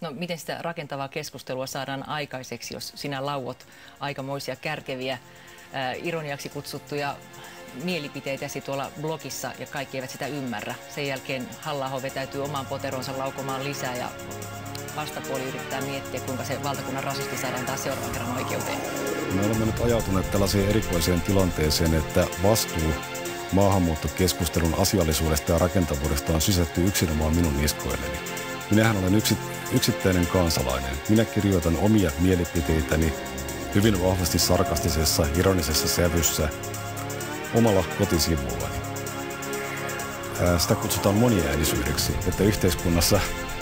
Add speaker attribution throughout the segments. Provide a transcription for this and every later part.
Speaker 1: No miten sitä rakentavaa keskustelua saadaan aikaiseksi, jos sinä lauot aikamoisia kärkeviä, ironiaksi kutsuttuja mielipiteitäsi tuolla blogissa ja kaikki eivät sitä ymmärrä. Sen jälkeen Halla-aho vetäytyy omaan poteronsa laukomaan lisää ja vastapuoli yrittää miettiä, kuinka se valtakunnan rasisti saadaan taas seuraavan kerran oikeuteen.
Speaker 2: Me olemme nyt ajautuneet tällaiseen erikoiseen tilanteeseen, että vastuu maahanmuuttokeskustelun asiallisuudesta ja rakentavuudesta on sysätty yksinomaan minun niskoilleni. Minähän olen yksittäinen kansalainen. Minä kirjoitan omia mielipiteitäni hyvin vahvasti sarkastisessa, ironisessa sävyssä omalla kotisivullani. Sitä kutsutaan moniäänisyydeksi, että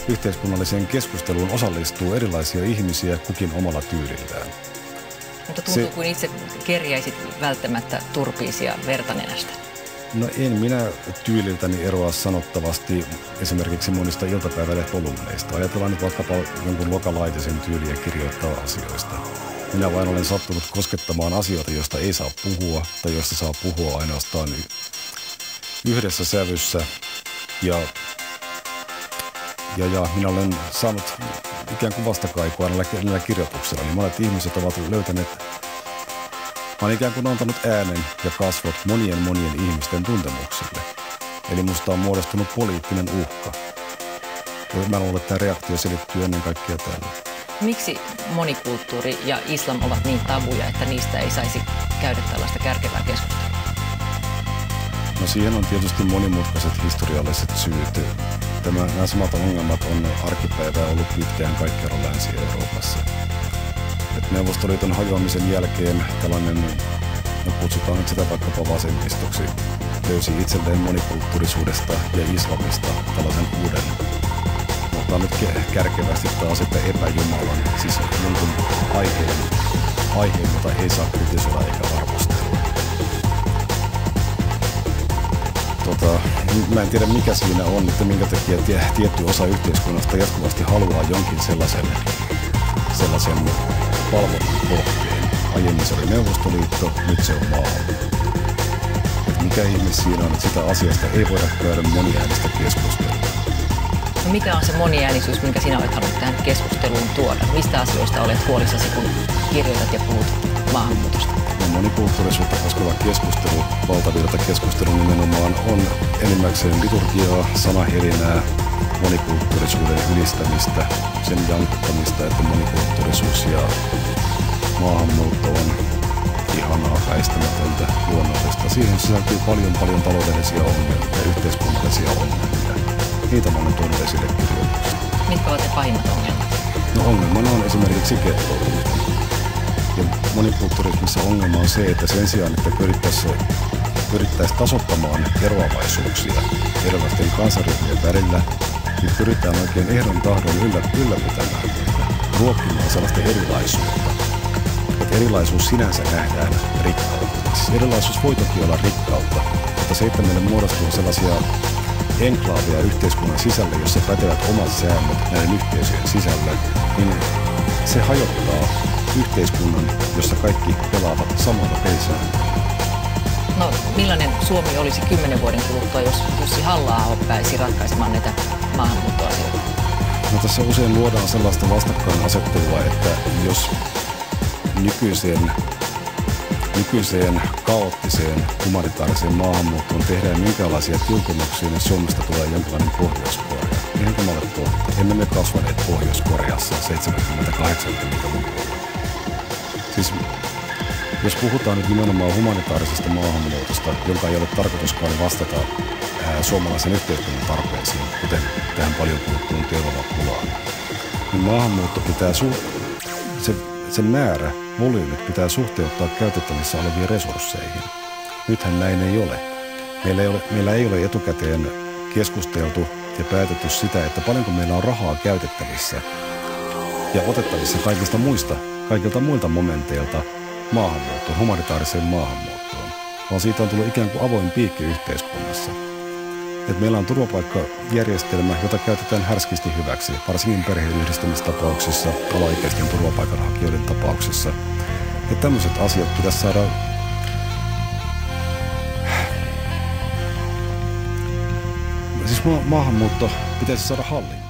Speaker 2: yhteiskunnalliseen keskusteluun osallistuu erilaisia ihmisiä kukin omalla tyylillään.
Speaker 1: Mutta tuntuu kuin itse kerjäisit välttämättä turpiisia vertanenästä.
Speaker 2: No en minä tyyliltäni eroa sanottavasti esimerkiksi monista iltapäivälehkolumneista. Ajatellaan nyt vaikkapa jonkun lokalaitisen tyyliä kirjoittaa asioista. Minä vain olen sattunut koskettamaan asioita, joista ei saa puhua tai joista saa puhua ainoastaan yhdessä sävyssä. Ja minä olen saanut ikään kuin vastakaikua näillä kirjoituksilla. Niin monet ihmiset ovat löytäneet, mä olen ikään kuin antanut äänen ja kasvot monien ihmisten tuntemuksille. Eli musta on muodostunut poliittinen uhka. Mä luulen, että tämä reaktio selittyy ennen kaikkea tällä.
Speaker 1: Miksi monikulttuuri ja islam ovat niin tabuja, että niistä ei saisi käydä tällaista kärkevää keskustelua?
Speaker 2: No siihen on tietysti monimutkaiset historialliset syyt. Nämä samat ongelmat on arkipäivää ollut pitkään kaikkialla Länsi-Euroopassa. Neuvostoliiton hajoamisen jälkeen tällainen, no kutsutaan nyt sitä vaikkapa vasemmistoksi, löysi itselleen monikulttuurisuudesta ja islamista tällaisen uuden, mutta nyt kärkevästi taas, että epäjumalan, siis jonkun aiheen, jota ei saa kritisoida eikä arvostella. Mä en tiedä mikä siinä on, että minkä takia tietty osa yhteiskunnasta jatkuvasti haluaa jonkin sellaisen valvonnan kohteen. Aiemmin se oli Neuvostoliitto, nyt se on maahanmuutto. Mikä ihme siinä on, että sitä asiasta ei voida käydä moniäänistä keskustelua.
Speaker 1: No mikä on se moniäänisyys, minkä sinä olet halunnut tähän keskusteluun tuoda? Mistä asioista olet huolissasi, kun kirjoitat ja puhut maahanmuutosta?
Speaker 2: No, monikulttuurisuutta koskeva keskustelu, valtavirta keskustelu nimenomaan on enimmäkseen liturgiaa, sanahelinää, monikulttuurisuuden ylistämistä, sen jankuttamista, että monikulttuurisuus ja maahanmuutto on ihanaa, väistämätöntä, luonnollista. Siihen sisältyy paljon taloudellisia ongelmia ja yhteiskunnallisia ongelmia. Niitä mä olen tuonut esille kirjoituksessa.
Speaker 1: Mitkä ovat ne pahimmat ongelmat?
Speaker 2: No ongelmana on esimerkiksi gettoutuminen. Ja monikulttuurismissa ongelma on se, että sen sijaan, että pyrittäisiin tasoittamaan eroavaisuuksia erilaisten kansanryhmien välillä, niin pyritään oikein ehdon tahdon ylläpitämään niitä, ruokkimaan sellaista erilaisuutta. Että erilaisuus sinänsä nähdään rikkautta. Siis erilaisuus voi toki olla rikkautta, mutta se, että meille muodostuu sellaisia enklaaveja yhteiskunnan sisälle, jossa pätevät omat säännöt näiden yhteisöjen sisällä, niin se hajottaa yhteiskunnan, jossa kaikki pelaavat samalla pelisäännöllä.
Speaker 1: No millainen Suomi olisi 10 vuoden kuluttua, jos Jussi Halla-aho pääsi ratkaisemaan näitä maahanmuuttoasioita?
Speaker 2: No tässä usein luodaan sellaista vastakkainasettelua, että jos nykyiseen kaoottiseen humanitaariseen maahanmuuttoon tehdään minkälaisia tiukennuksia, niin Suomesta tulee jonkinlainen Pohjois-Korea. Eihän tämä ole totta. Emme me kasvaneet Pohjois-Koreassa 70-80-luvulla. Siis jos puhutaan nyt nimenomaan humanitaarisesta maahanmuutosta, jonka ei ole tarkoituskaan vastata suomalaisen yhteiskunnan tarpeisiin, kuten tähän paljon puhuttuun työvoimapulaan, niin maahanmuutto pitää se määrä, volyymit pitää suhteuttaa käytettävissä oleviin resursseihin. Nythän näin ei ole. Meillä ei ole etukäteen keskusteltu ja päätetty sitä, että paljonko meillä on rahaa käytettävissä ja otettavissa kaikilta muilta momenteilta maahanmuuttoon, humanitaariseen maahanmuuttoon, vaan siitä on tullut ikään kuin avoin piikki yhteiskunnassa. Että meillä on turvapaikkajärjestelmä, jota käytetään härskisti hyväksi, varsinkin perheenyhdistämistapauksissa, alaikäisten turvapaikanhakijoiden tapauksissa. Että tämmöiset asiat pitäisi saada maahanmuutto pitäisi saada hallintaan.